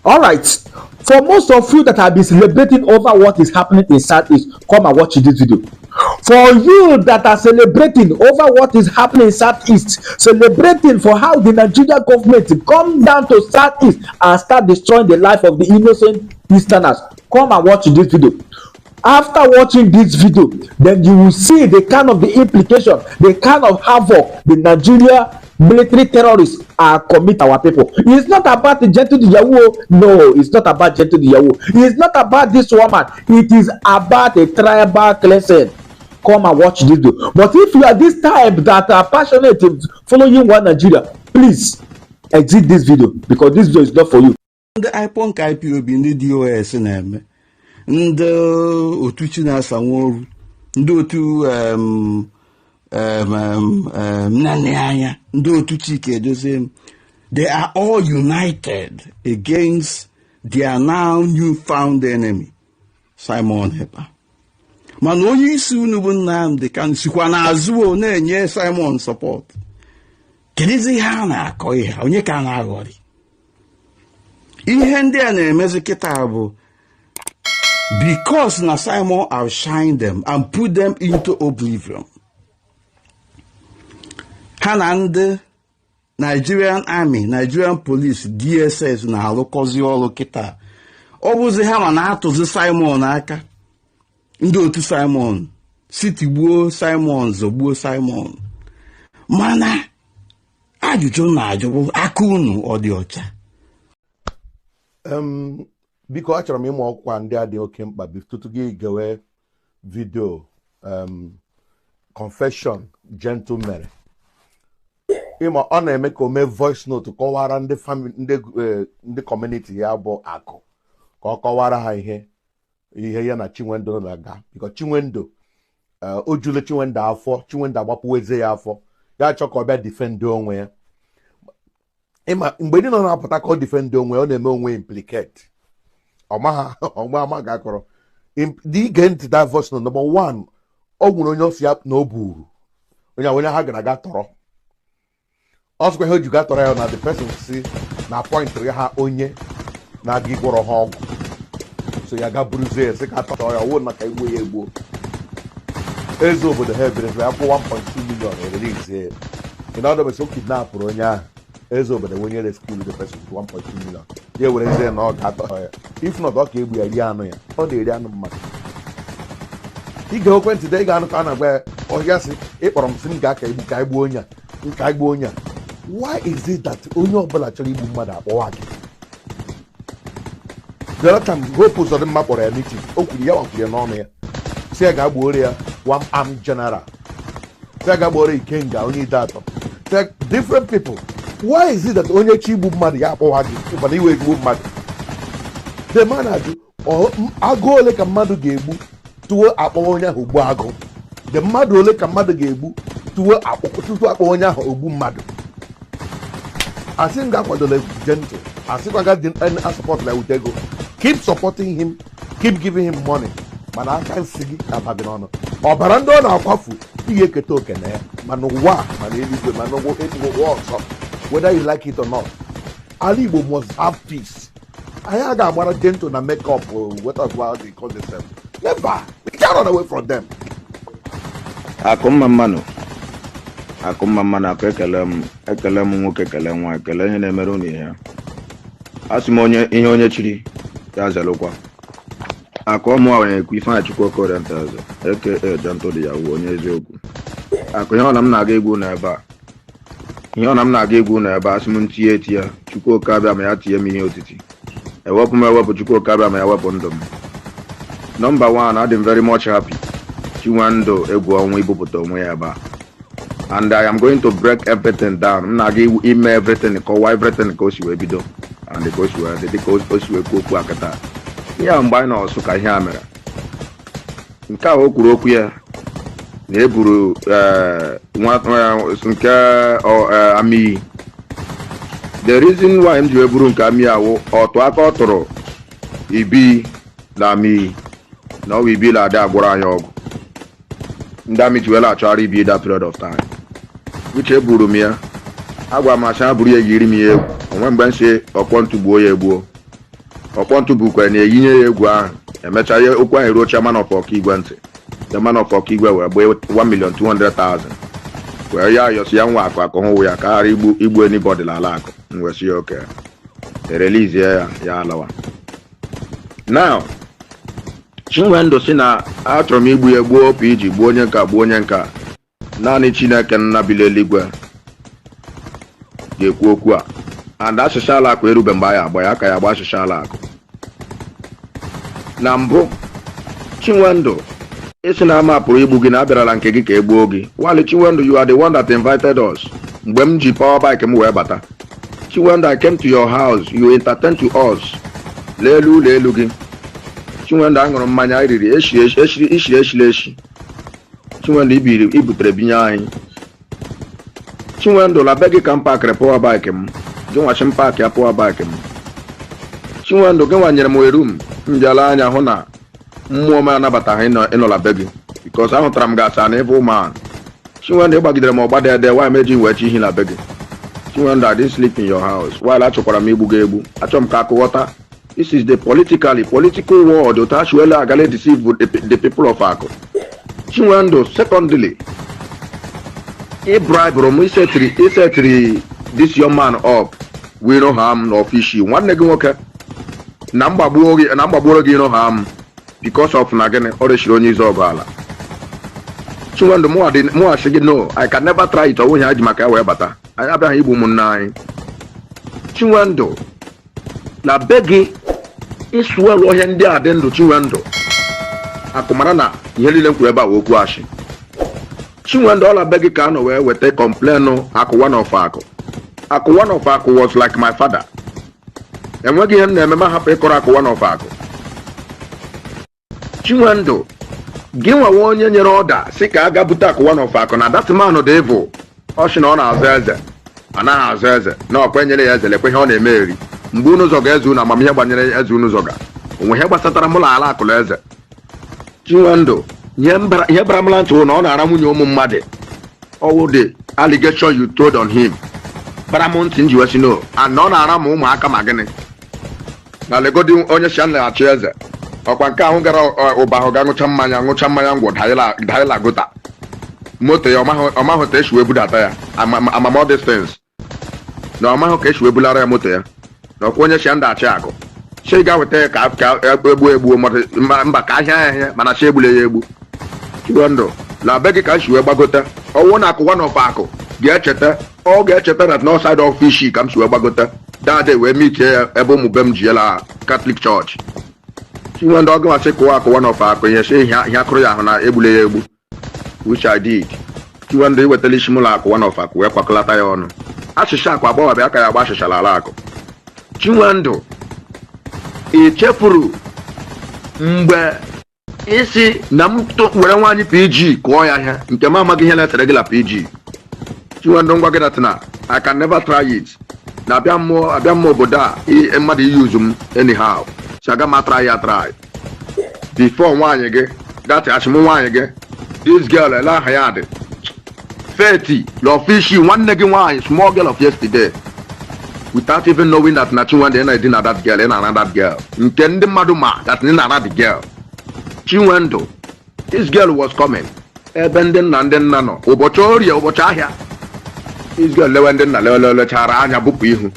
All right. For most of you that have been celebrating over what is happening in Southeast, come and watch this video. For you that are celebrating over what is happening in Southeast, celebrating for how the Nigerian government come down to Southeast and start destroying the life of the innocent Easterners, come and watch this video. After watching this video, then you will see the kind of the implication, the kind of havoc the Nigeria military terrorists are commit our people. It's not about the gentle the Yahoo. No, it's not about gentle the Yahoo. It's not about this woman. It is about a tribal cleansing. Come and watch this video. But if you are this type that are passionate in following one Nigeria, please exit this video because this video is not for you. The iPhone IPOB ndị DOS na-eme ndị otu Chinasa Nworu ndị otu Nnanne Anya ndị otu Chike Edozie, they are all united against their now newfound enemy Simon Ekpa. Mana onye isi unu bụ Nnamdi Kanu sikwa n'azụ na-enye Simon support. Kedizi ha na-akọ ihe onye ka na-aghọrị ihe ndị a na-emezi kịta bụ because na Simon outshined them and put them into oblivion. Ha na ndị Nigerian Army, Nigerian Police, DSS na-alụkọzi ọrụ kịta. Ọ bụzi ha ma na-atụzi Simon aka. Ndị otu Simon siti gbuo Simon, zọgbuo Simon. Mana ajụjụ na-ajụ aka unu ọ dị ọcha. Biko achọrọ m ịmụ ọkwa ndị a dị oke mkpa tutu gị gewe vidio confession gentle mere ịma ọ na-eme ka o mee voice note kọwara ndị family ndị community ya bụ akụ ka ọ kọwara ha ihe ya na Chinwendo na-aga biko Chinwendo o jule Chinwendo afọ, Chinwendo agbapụweze ya afọ ya achọ ka ọ bịa defend onwe ya. Ịma mgbe ndị nọ na-apụta ka ọ defend onwe ọ na-eme onwe implicate ọma ga-akọrọ dị ige ntị that voice note. Number one, ọ gwụrụ onye osi ya na o buru onye ha gara aga tọrọ ọsụkwa ihe o ji ga tọrọ ya na the person si na point ha onye na-aga ịgwọrọ ha ọgwụ so ya ga buruzie ya sị ka tọrọ ya wụ maka igbo ya egbuo eze obodo ha ebere ya kwụ 1.2 million ererizie ịnọdụbesi o kidnapụrụ onye ahụ eze obodo onye rescue the person with 1.2 million ya werezie na ọ ga-atọ ya if not ọ ka egbu ya rie anụ ya ọ na-eri anụ mmadụ. Ige ekwentị dị ga anụ ka a na-agba ya ọhịa sị ịkpọrọ m sị m ga-aka igbu ka igbu onye a igbu onye a. Why is it that onye ọbụla chọrọ igbu mmadụ akpọwa gị? The other time Hope Uzodimma kpọrọ ya meeting o kwuru ya wakwuru ya n'ọnụ ya si ya ga-agbuoro ya one armed general si ya ga-agbuoro Ikenga onye ide atọ different people. Why is it that onye chi igbu mmadụ ya akpọwa gị mana iwe egbu mmadụ? The man ajụ agụ ole ka mmadụ ga-egbu tuwo akpọwa onye ahụ ogbu agụ? The mmadụ ole ka mmadụ ga-egbu tuwo akpọwa onye ahụ ogbu mmadụ? Asị m ga-akwadola gentle asịkwa ga support la with ego. Keep supporting him, keep giving him money. Mana aka nsị gị abaghị n'ọnụ ọbara ndị ọ na-akwafu ihe eketa oke na ya mana ụwa mana eluigwe mana ụwa ọzọ. Whether you like it or not, Ala Igbo must have peace. I got about gentle na make up whatever they call themselves. Never. We can't run away from them. Akụmma mmanụ akụ ekele m nwoke ekele nwa ekele ihe na-emere unu ihe asị m ihe onye chiri ya zelụkwa akụ ọmụa na-ekwu Ifeanyị Chukwu Okorie Ntaze aka Janto dị Yahoo onye eziokwu akụ ihe ọ na m na-aga egwu n'ebe a ihe ọ na m na-aga egwu n'ebe asị m ntinye eti ya Chukwu oke abịa ma ya tinye m ihe otiti ewepụ m ewepụ Chukwu oke abịa ma ya wepụ ndụ m. Number one, I'm very much happy Chinwendo egwu ọnwụ ibupụta onwe ya ebe a and I am going to break everything down. I'm not going to email everything, call everything because you will be done. And because you are the because you will go akata. Yeah, I'm buying also Kahimera. Nka okuroku ya. Neburu ami. The reason why I'm doing Eburu Nkamia or to akotoro ibi la mi. Now we be like that Gora Yog. Damage will actually be that period of time. Which a burumia, Agua Masha Buria Yirimie, or one bench or want to boy a bow. ọkpọntụ bụkwa na-eyinye ya egwu ahụ emecha ya okwu ahụ ruo chairman of ọkaigwe ntị chairman of ọkaigwe wee gbee 1,200,000 wee ya ayọsi ya nwa akụ hụ ya ka ghara igbu anybody n'ala akụ nwesi ya oke erelizie ya alawa. Now Chinwendu si na achọrọ m igbu ya gbuo PG gbuo onye nka naanị Chineke nna bi n'eluigwe ga-ekwu okwu a and asịsha ala akụ erube mgbe ya agba ya aka ya agba asịsha ala akụ. Na mbụ Chinwendu isi na ama pụrụ igbu gị na abịarala nke gị ka egbuo gị. Wali Chinwendu, you are the one that invited us. Mgbe m ji power bike m wee bata, Chinwendu, I came to your house, you entertained to us. Lelu gị Chinwendu, aṅụrụ mmanya iriri eshi. Chinwendu ibutere binye anyị. Chinwendu, la be gị ka m pakịrị power bike m gị nwachi m paakị ya power bike m. Chinwendu, gị nwanyere m eru m njala anya hụ na mmụọ m anabataghị ịnọla be gị because ahụtara m gasị na evil man. Chinwendu, ịgbagidere m ọgba dede why meji wee chi ihe na be gị. Chinwendu, I didn't sleep in your house while achọkwara m igbu gị egbu. Achọ m ka akụghọta this is the political world otu achụela agala deceive the people of Akụ. Chinwendu, secondly, he bribed m isetiri this young man up we know ham na ofishi nwanne gị nwoke na mgbagbuoro gị no ham because of na gịnị ọ rechiri onye izu ọgụ ala. Chinwendu, mụ asị gị no, I can never try it ọwụghị ha ji maka ya wee bata anyị abịaghị igbu ụmụnne anyị. Chinwendu, na be gị ịsụelụ ọhịa ndị a dị ndụ. Chinwendu, akụmara na ihe niile m kwuru ebe a wee okwu ashị. Chinwendu, ọla be gị ka anọ wee weta kọmplenụ Akụ one of Akụ. Akụ one of Akụ was like my father. Enweghị ihe m na-eme ma hapụ ịkọrọ Akụ one of Akụ. Chinwendu, gị nwewe onye nyere ọda si ka a ga bute Akụ one of Akụ na that man dị evil. Ọ sị na ọ na-azụ eze anaghị azụ eze na ọkwa nyere ya eze lekwe ihe ọ na-eme eri. Mgbe unu zọga eze unu amamihe gbanyere eze unu zọga onwe ihe gbasatara mụlọ ala akụlụ eze. Chinwendu, ihe bara mla ntụ na ọ na-ara nwunye ụmụ mmadụ ọwụ the allegation you told on him bara m ntị nji wesi no and ọ na-ara m ụmụaka ma gịnị na legodi onye si anaghachi eze ọkwa nke ahụ gara ụba ahụ ga ṅụcha mmanya ngwọ daịla gota moto ya ọmahụ ka esi wee budata ya amam distance na ọmahụ ka esi wee bulara ya moto ya na ọkwa onye si ndachi Akụ chi ga weta ya ka egbuo mba ka ahịa ahịa mana chi egbule ya egbu. Chinwendu, na be gị ka si wee gbagote ọwụ na Akụ one of Akụ ga-echeta na north side of Ishi ka m si wee gbagote dade wee mitie ya ebe ụmụ be m ji yela Catholic Church. Chinwendu, ọ gịnwa sị kụwa Akụ one of Akụ ihe si ihe akụrụ ya ahụ na egbule ya egbu which I did. Chinwendu, iwetala isi mụlọ Akụ one of Akụ wee kwakọlata ya ọnụ. Achịcha Akụ agbọghọbịa aka ya agba achịchala ala Akụ. Chinwendu, ị chefuru mgbe isi na m were nwaanyị PG kụọ ya ahịa nke m amaghị ihe na-etere gị la PG. Chinwendu, ngwa gị datina I can never try it na abịa mmụọ obodo a mmadụ iyuzu m anyhow si aga m atry ya try before nwaanyị gị dati achịmụ nwaanyị gị this girl ele aha ya dị Feti Lofishi nwanne gị nwaanyị small girl of yesterday without even knowing that na Chinwendu na edina that girl na that girl nke ndị mmadụ ma that na the girl. Chinwendu, this girl was coming ebe ndị nna nọ ụbọchị orie ụbọchị ahịa this girl lewe ndị nna lechara anya bupụ ihu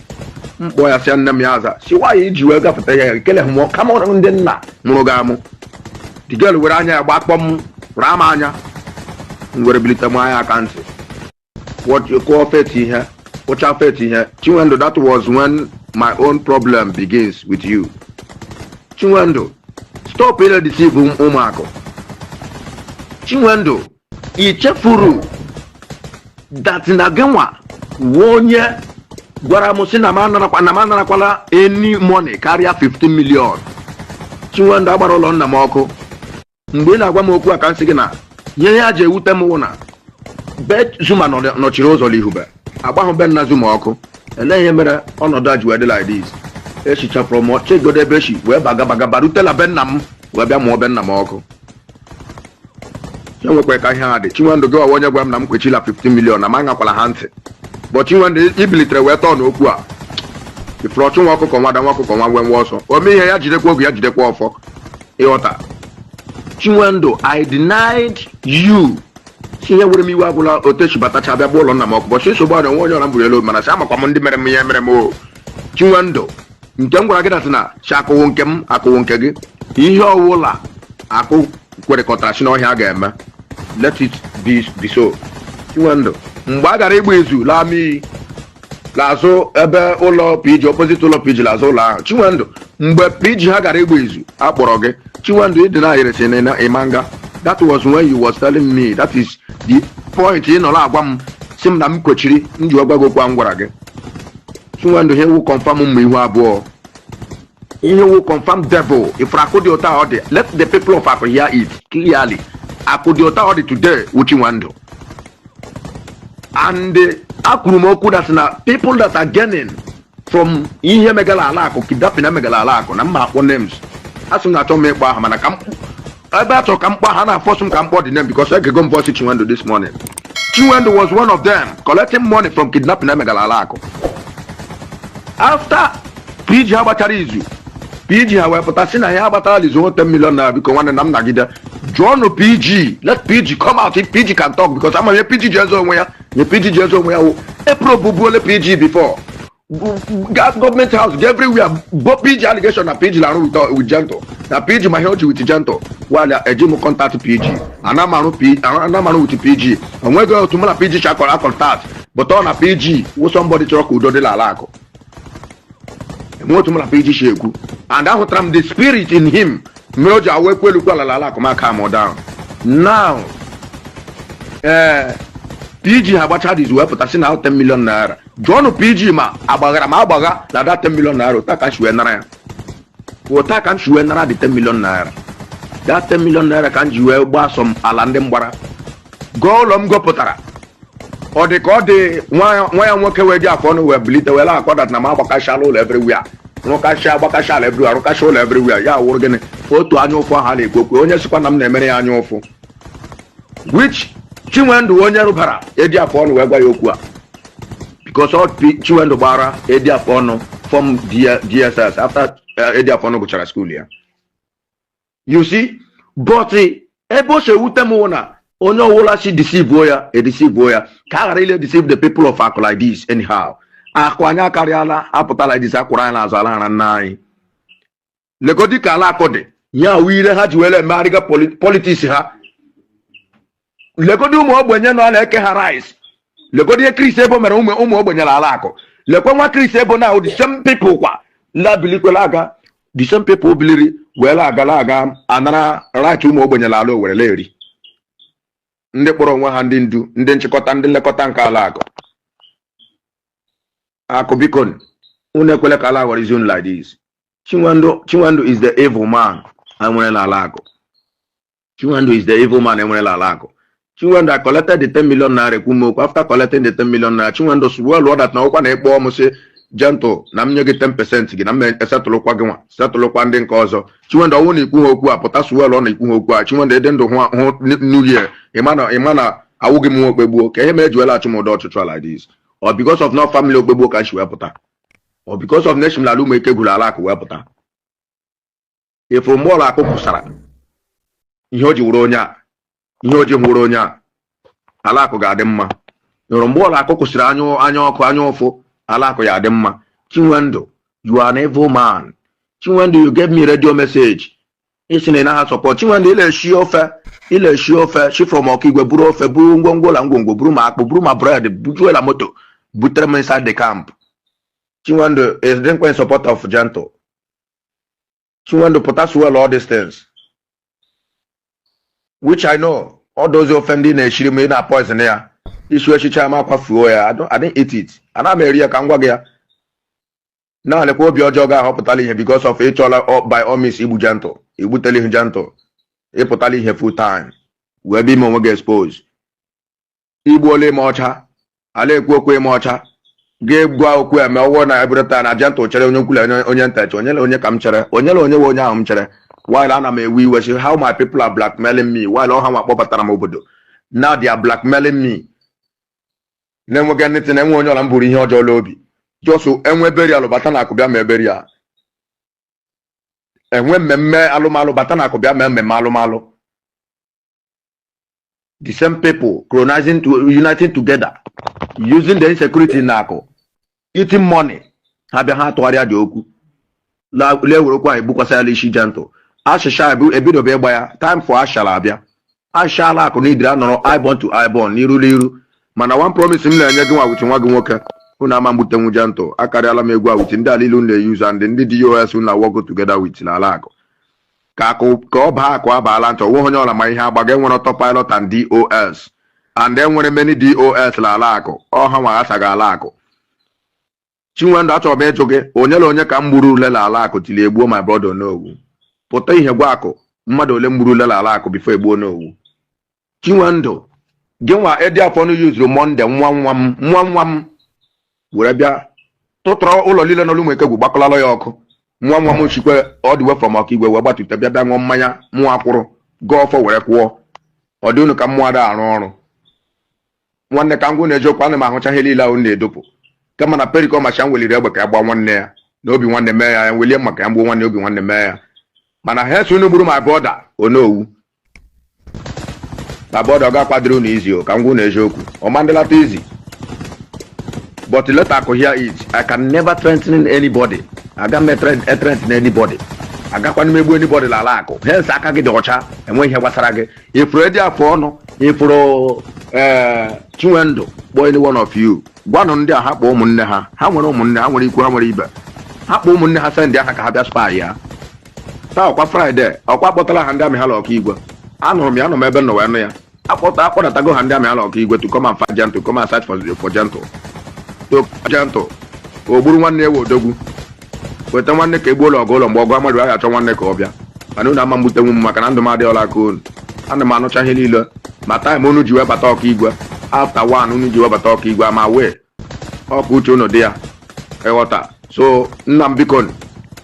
mkpọ ya sị nne m ya aza si nwaanyị iji wee gafeta ya ekele hụ kama ọrụ ndị nna mụrụ gị amụ. The girl were anya agba kpọm raa m anya m were bilite m anya aka ntị what you call feti ihe ụcha feti ihe. Chinwendu, that was when my own problem begins with you. Chinwendu, stop ile deceive ụmụakụ. Chinwendu, ị chefuru that na genwa onye gwara m sị na m anarakwala any money karịa 15 million. Chinwendu, agbara ụlọ nna m ọkụ mgbe ị na-agwa m okwu a ka nsị gị na ihe ya ji ewute m wụ na be Zuma nọchiri ụzọ n'ihube agbahụ be nna Zuma ọkụ ele ihe mere ọnọdụ a ji wee dị like this. Echichapụrụ m chegodo ebe echi wee baga barutela be nna m wee bịa mụọ be nna m ọkụ. Enwekwa ka ihe ha dị. Chinwendu, gị onye gwa m na m kwechila 15 million na m anyakwala ha ntị but Chinwendu ibilitere wee tọọ n'okwu a ifuru ọchụ nwa ọkụkọ nwa nwe nwa ọsọ ome ihe ya jidekwa oge ya jidekwa ọfọ ịghọta Chinwendu I denied you si ihe were m iwe agwụla otechi batacha bịa gba ụlọ nna m ọkụ bọchị nsogbu adị nwe onye ọra m buru elu mana si amakwa m ndị mere m ihe mere m o Chinwendu nke m gwara gị datị na si akụwụ nke m akụwụ nke gị ihe ọwụla akụ kwerekọtara si n'ọhịa ga-eme let it be so Chinwendu mgbe a gara ịgba izu laa mmiri l'azụ ebe ụlọ PG opposite ụlọ PG l'azụ ụlọ ahụ Chinwendu mgbe PG ha gara ịgba izu akpọrọ gị Chinwendu ịdị na ayịrịsị na ịmanga that was when you was telling me that is the point ị nọrọ agwa m si m na m kwechiri m ji ọgwa gị okwu m gwara gị Chinwendu ihe wu confirm mma ihu abụọ ihe wu confirm devil ifuru akụ dị ụta ọ dị let the people of Akụ hear it clearly akụ dị ụta ọ dị today wu Chinwendu and akwuru m okwu that na people that are gaining from ihe megala ala akụ kidnapping na megala ala akụ na mma akpọ names asị m na achọ m ịkpọ aha mana ka m ebe a chọrọ ka m kpọ ha na force m ka m kpọ the name because I go voice Chinwendu this morning. Chinwendu was one of them collecting money from kidnapping na megala ala akụ after PG ha gbachara izu PG ha wee pụta si na ya agbatara izu 10 million naira biko nwanne na m nagide jụọnụ PG let PG come out if PG can talk because ama ihe PG ji ezo onwe ya nye PG ji ezo onwe ya wụ eprobubuole PG before gas government house everywhere bo PG allegation na PG la arụ with Gentle na PG ma ihe oji with Gentle wala eji m contact PG anamarụ with PG onwego otu mụ na PG chakọrọ contact but ọ na PG wụ somebody chọrọ ka udo dị ala akụ enwe mụ na PG shi ekwu and ahụtara m the spirit in him mere o ji awa ekwelukwu ala akụ maka am down now PG ha gbachara izu wee pụtasị na 10 million naira jụọnụ PG ma agbaghara ma agbagha na that 10 million naira ụta ka nchiwe nara ya ụta ka nchiwe nara dị 10 million naira that 10 million naira ka nji wee gbasọ m ala ndị mgbara gụọ ụlọ m gụpụtara ọ dị ka ọ dị nwa ya nwoke wee ji afọ ọnụ wee bilite wee na-akọdat na m agbakashala ụlọ everywhere agbakashala everywhere arụkacha ụlọ everywhere ya wụrụ gịnị otu anya ụfụ ahụ a na-ekwu okwu onye sikwa na m na-emere ya anya ụfụ which Chinwendu onye rụbara edi afọ ọnụ wee gwa ya okwu a because all Chinwendu gbara edi afọ ọnụ from DSS after edi afọ ọnụ gụchara school ya you see but ebe o si ewute m na onye ọwụla si deceive ya ka a ghara ile deceive the people of Akụ like this anyhow akụ anyị akarịala apụta like this akwụrụ anyị n'azụ ala nra nna anyị legodi ka ala akụ dị ya wụ ire ha ji were emegharịga politics ha legodi ụmụ ogbenye nọ na-eke ha rice legodi ihe Chris Ebo mere ụmụ ogbenye ala akụ lekwe nwa Chris Ebo na the same people kwa labilikwela aga the same people biliri wee aga anara right ụmụ ogbenye ala Owerri eri ndị kpọrọ onwe ha ndị ndu ndị nchịkọta ndị nlekọta nke ala akụ biko unu ekwele ka ala ghọrọ izi unu like this Chinwendu is the evil man enwerela ala akụ Chinwendu is the evil man enwerela ala akụ Chinwendu I collected the 10 million naira kwumokwu after collecting the 10 million naira Chinwendu swell that na ọkwa na ịkpọ m si Gentle na m nye gị 10% gị na m esetụlụkwa gị nwa setụlụkwa ndị nke ọzọ Chinwendu ọnwụ na ikwu ha okwu a pụta swell ọ na ikwu ha okwu a Chinwendu ede ndụ hụ new year ịma na awụghị m nwa okpegbuo ka ihe mere eji wela achụ m ụdọ ọchụchụ like this or because of no family okpegbuo ka nchi wee pụta or because of nation lala ụmụ ike gwuru ala akụ wee pụta ifuru mgbe ụlọ akụ kwụsara ihe o ji nwụrụ onye a ala akụ ga-adị mma ịhụrụ mgbe ụlọ akụ kwụsịrị anya ọkụ anya ụfụ ala akụ ya adị mma Chinwendu you are an evil man Chinwendu you gave me radio message isi na ị naghị support Chinwendu ile-eshi ofe shi from Ọkigwe buru ofe buru ngwongwo la ngwongwo buru ma akpụ buru ma bread bujuela moto butere m inside the camp Chinwendu is the support of Gentle Chinwendu pụta swell all these things which I know all those offending na-eshiri m na poison ya isu echicha ma kwafuo ya I didn't eat it ana m eri ya ka ngwa gị ya na alekwa obi ọjọọ ga-ahọpụtala ihe because of ịchọla by all means igbu Gentle igbutele ihe Gentle ịpụtala ihe full time wee be ime onwe gị expose igbuola ime ọcha ala ekwu okwu ime ọcha ga-egwa okwu eme ọwụọ na ebureta na Gentle chere onye nkwule onye ntachi onye ka m chere onye nwe onye ahụ m chere while ana m ewe iwe si how my people are blackmailing me while ọha nwa kpọbatara m obodo now they are blackmailing me na-enweghị ntị na enwe onye ọla m buru ihe ọjọọ n'obi just enwe burial bata na akụbịa ma burial enwe mmemme alụmalụ bata na akụbịa ma mmemme alụmalụ. The same people uniting together, using the insecurity na akụ, eating money. Ha bịa ha tụgharịa dị okwu lee werekwa ebukwasa ya isi gentle ashisha ebidobe ịgba ya time for ashala abịa ashala akụ na idiri anọrọ ibon to ibon n'iru n'iru mana one promise m na-enye gị nwa wuchi nwa gị nwoke unu ama mgbutenwu gentle akarịala m egwu awuchi ndị alilu na-eyuzu and ndị DOS na work together with n'ala akụ ka ọ baa akụ abaala ntọ onwe onye ọla ma ihe agbaga enwere autopilot and DOS and enwere many DOS n'ala akụ ọha nwa asaga ala akụ. Chinwendu achọrọ m ịjụ gị onye na onye ka m gburu ule ala akụ tili egbuo my brother Onowu pụta ihe gwa akụ mmadụ ole m gburu ule ala akụ bifo egbuo Onowu. Chinwendu gị nwa edi afọ nu yuzuru Monde nwa m were bịa tụtụrụ ụlọ niile n'olu ụmụ ekegwu gbakọlalụ ya ọkụ nwa m chikwe ọ dị we from ọkaigwe wee gbatute bịa ṅụọ mmanya mụ akwụrụ gọọ ọfọ were kwụọ ọ dị unu ka mmụọ ada arụ ọrụ nwanne ka ngwụ na-eji okwu ana m ahụcha ihe niile ahụ na-edopụ kama na perikọ macha m weliri egbe ka ya gbaa nwanne ya na obi nwanne mee ya welie maka ya mgbuo nwanne obi nwanne mee ya mana ha eso unu gburu my brother Onowu my brother ọ ga-akwadoro unu izi ka ngwụ na-eji okwu ọmandịlata izi but let akụ hear it. I can never threaten anybody. Aga m threaten anybody. Agakwana m egbu anybody n'ala akụ hence aka gị dị ọcha enwe ihe gbasara gị ifuru edi afọ ọnụ ifuru Chinwendu kpọọ any one of you gwanụ ndị a ha kpọọ ụmụnne ha nwere ụmụnne ha nwere ikwu ha nwere ibe ha kpọọ ụmụnne ha sendị aha ka ha bịa spy ya taa ọkwa Friday ọkwa akpọtala ha ndị amị ha ọkaigwe anụrụ m ya anọ m ebe nọ wee nụ ya akpọdatago ha ndị amị ha ọkaigwe to come and fight gentle come and search for gentle to gentle ogburu nwanne ewe odogwu weta nwanne ka egbuola ọgụ ụlọ mgbe ọgụ amadụ ahụ achọ nwanne ka ọ bịa mana unu ama mgbutenwu m maka na ndụ m adịghịla aka unu ana m anụcha ihe niile ma taịm unu ji webata ọkaigwe after one unu ji webata ọkaigwe ama wee ọkụ uche unu dị ya ịghọta so nna m biko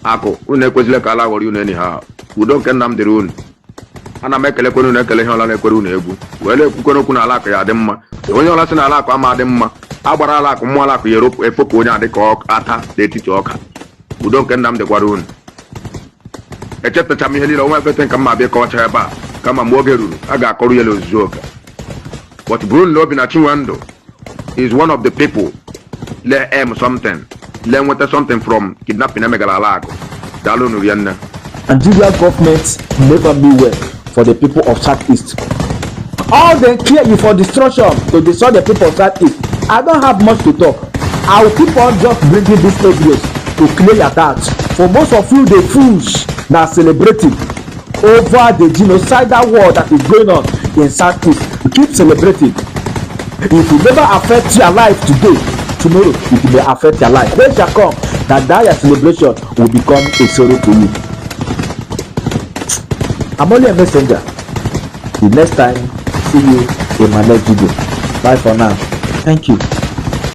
akụ unu ekwezila ka ala ghọrọ unu enyi ha udo nke nna m dịrị unu ana m ekelekwana unu ekele ihe ọla na-ekwere unu egwu wee na-ekwukwana okwu na ala akụ ya dị mma onye ọla sị na ala akụ ama adị mma agbara ala akụ mmụọ ala akụ ya efopụ onye adị ka ata n'etiti ọka udo nke nna m dịkwara unu echetacha m ihe niile onwe efete nke mma abịa kọwacha ebe a kama mgbe oge ruru a ga-akọrọ ya ozuzu oke but buru na obi na Chinwendu is one of the people let aim something let nweta something from kidnapping emegala ala akụ daalụ unu rie nne. Nigeria government never mean well for the people of Southeast. All they care is for destruction to destroy the people of Southeast. I don't have much to talk. I will keep on just bringing these videos to clear your doubts. For most of you, the fools now celebrating over the genocidal war that is going on in Southeast. You keep celebrating. If you never affect your life today, tomorrow it may affect your life. When shall come that your celebration will become a sorrow to you. I'm only a messenger. The next time, see you in my next video. Bye for now. Thank you.